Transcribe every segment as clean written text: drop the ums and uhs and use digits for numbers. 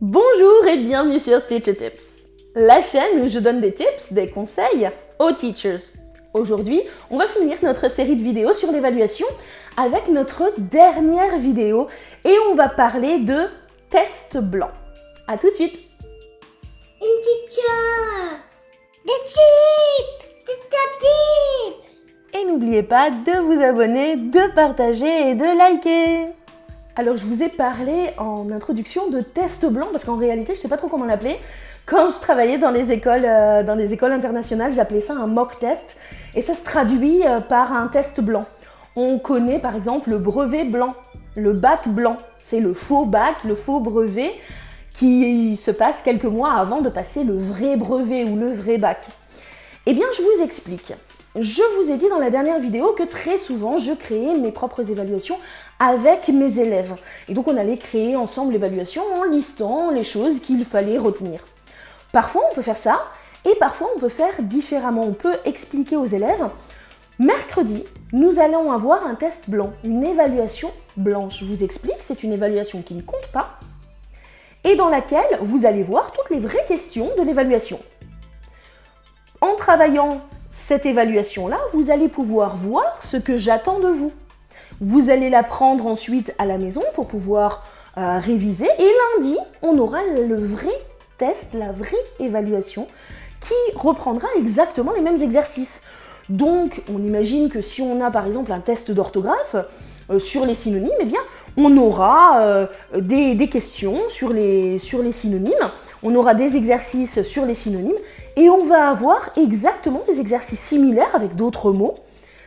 Bonjour et bienvenue sur Teacher Tips, la chaîne où je donne des tips, des conseils aux teachers. Aujourd'hui, on va finir notre série de vidéos sur l'évaluation avec notre dernière vidéo et on va parler de test blanc. A tout de suite. Et n'oubliez pas de vous abonner, de partager et de liker. Alors je vous ai parlé en introduction de test blanc parce qu'en réalité je ne sais pas trop comment l'appeler. Quand je travaillais dans les écoles internationales, j'appelais ça un mock test et ça se traduit par un test blanc. On connaît par exemple le brevet blanc, le bac blanc, c'est le faux bac, le faux brevet qui se passe quelques mois avant de passer le vrai brevet ou le vrai bac. Eh bien je vous explique. Je vous ai dit dans la dernière vidéo que très souvent je créais mes propres évaluations avec mes élèves. Et donc on allait créer ensemble l'évaluation en listant les choses qu'il fallait retenir. Parfois on peut faire ça et parfois on peut faire différemment. On peut expliquer aux élèves, mercredi, nous allons avoir un test blanc, une évaluation blanche. Je vous explique, c'est une évaluation qui ne compte pas et dans laquelle vous allez voir toutes les vraies questions de l'évaluation. En travaillant cette évaluation-là, vous allez pouvoir voir ce que j'attends de vous. Vous allez la prendre ensuite à la maison pour pouvoir réviser. Et lundi, on aura le vrai test, la vraie évaluation qui reprendra exactement les mêmes exercices. Donc, on imagine que si on a par exemple un test d'orthographe sur les synonymes, eh bien, on aura des questions sur les synonymes, on aura des exercices sur les synonymes et on va avoir exactement des exercices similaires avec d'autres mots,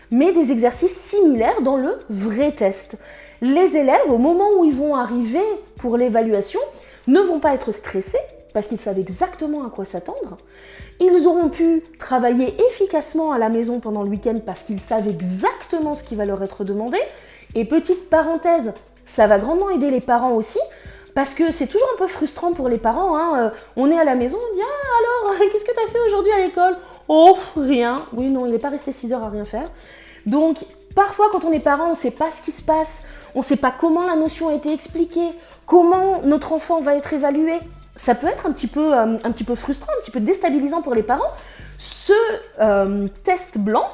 mais des exercices similaires dans le vrai test. Les élèves, au moment où ils vont arriver pour l'évaluation, ne vont pas être stressés parce qu'ils savent exactement à quoi s'attendre. Ils auront pu travailler efficacement à la maison pendant le week-end parce qu'ils savent exactement ce qui va leur être demandé. Et petite parenthèse, ça va grandement aider les parents aussi, parce que c'est toujours un peu frustrant pour les parents. On est à la maison, on dit « Ah alors, qu'est-ce que tu as fait aujourd'hui à l'école ?»« Oh, rien. » Oui, non, il n'est pas resté 6 heures à rien faire. Donc, parfois, quand on est parent, on ne sait pas ce qui se passe, on ne sait pas comment la notion a été expliquée, comment notre enfant va être évalué. Ça peut être un petit peu frustrant, un petit peu déstabilisant pour les parents. Ce test blanc,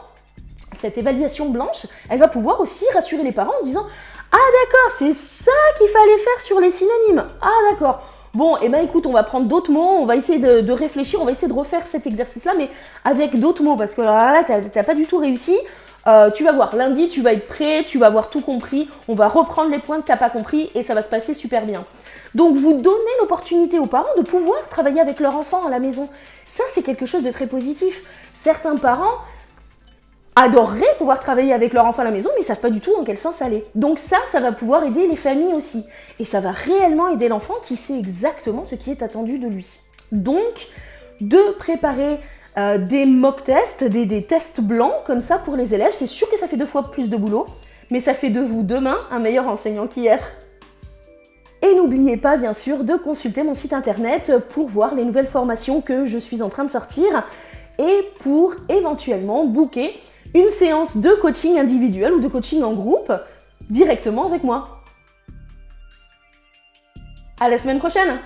cette évaluation blanche, elle va pouvoir aussi rassurer les parents en disant « Ah d'accord, c'est ça qu'il fallait faire sur les synonymes. Ah d'accord. Bon, eh ben écoute, on va prendre d'autres mots, on va essayer de réfléchir, on va essayer de refaire cet exercice-là, mais avec d'autres mots, parce que là, t'as pas du tout réussi. Tu vas voir, lundi, tu vas être prêt, tu vas avoir tout compris, on va reprendre les points que tu n'as pas compris et ça va se passer super bien. » Donc, vous donnez l'opportunité aux parents de pouvoir travailler avec leur enfant à la maison. Ça, c'est quelque chose de très positif. Certains parents adoreraient pouvoir travailler avec leur enfant à la maison, mais ils ne savent pas du tout dans quel sens aller. Donc ça va pouvoir aider les familles aussi. Et ça va réellement aider l'enfant qui sait exactement ce qui est attendu de lui. Donc, de préparer des mock tests, des tests blancs comme ça pour les élèves, c'est sûr que ça fait 2 fois plus de boulot, mais ça fait de vous demain un meilleur enseignant qu'hier. Et n'oubliez pas bien sûr de consulter mon site internet pour voir les nouvelles formations que je suis en train de sortir et pour éventuellement booker une séance de coaching individuel ou de coaching en groupe directement avec moi. À la semaine prochaine!